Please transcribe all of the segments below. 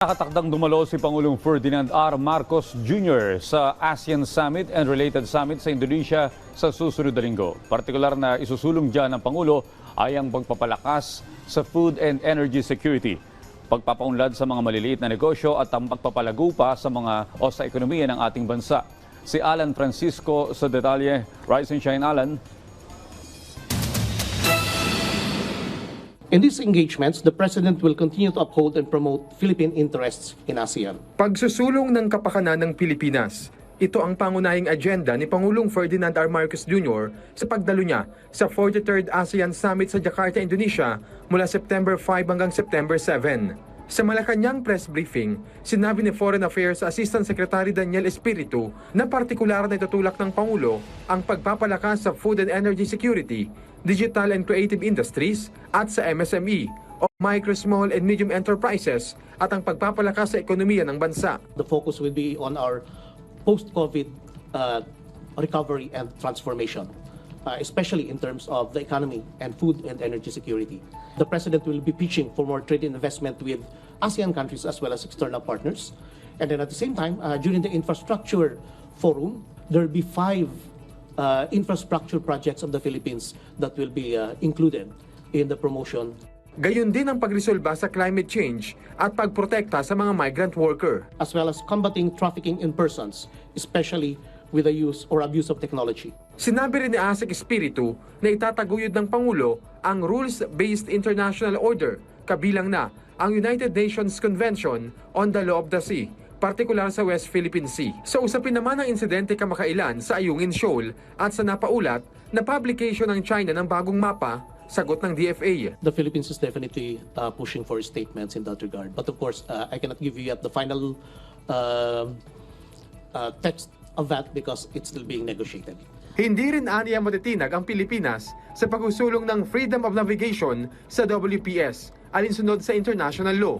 Nakatakdang dumalo si Pangulong Ferdinand R. Marcos Jr. sa ASEAN Summit and related summit sa Indonesia sa susunod na linggo. Partikular na isusulong dyan ng Pangulo ay ang pagpapalakas sa food and energy security, pagpapaunlad sa mga maliliit na negosyo at ang pagpapalago pa sa ekonomiya ng ating bansa. Si Alan Francisco sa detalye. Rise and shine, Alan. In these engagements, the President will continue to uphold and promote Philippine interests in ASEAN. Pagsusulong ng kapakanan ng Pilipinas. Ito ang pangunahing agenda ni Pangulong Ferdinand R. Marcos Jr. sa pagdalo niya sa 43rd ASEAN Summit sa Jakarta, Indonesia mula September 5 hanggang September 7. Sa Malacanang press briefing, sinabi ni Foreign Affairs Assistant Secretary Daniel Espiritu na partikular na itutulak ng Pangulo ang pagpapalakas sa food and energy security, digital and creative industries at sa MSME o micro, small and medium enterprises at ang pagpapalakas sa ekonomiya ng bansa. The focus will be on our post-COVID recovery and transformation, especially in terms of the economy and food and energy security. The President will be pitching for more trade and investment with ASEAN countries as well as external partners. And then at the same time, during the infrastructure forum, there will be 5 infrastructure projects of the Philippines that will be included in the promotion. Gayon din ang pagresolba sa climate change at pagprotekta sa mga migrant worker. As well as combating trafficking in persons, especially with the use or abuse of technology. Sinabi rin ni ASEC Espiritu na itataguyod ng Pangulo ang rules-based international order, kabilang na ang United Nations Convention on the Law of the Sea, partikular sa West Philippine Sea. Sa usapin naman ng insidente kamakailan sa Ayungin Shoal at sa napaulat na publication ng China ng bagong mapa, sagot ng DFA. The Philippines is definitely pushing for statements in that regard. But of course, I cannot give you yet the final text of that because it's still being negotiated. Hindi rin aniya matitinag ang Pilipinas sa pagsusulong ng freedom of navigation sa WPS alinsunod sa international law.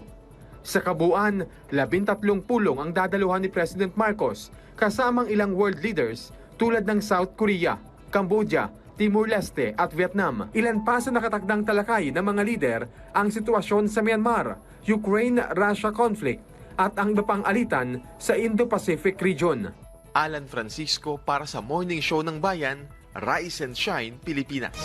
Sa kabuuan, 13 pulong ang dadaluhan ni President Marcos kasamang ilang world leaders tulad ng South Korea, Cambodia, Timor-Leste at Vietnam. Ilan pa sa nakatakdang talakay ng mga lider ang sitwasyon sa Myanmar, Ukraine-Russia conflict at ang iba pang alitan sa Indo-Pacific region. Alan Francisco para sa Morning Show ng Bayan, Rise and Shine, Pilipinas.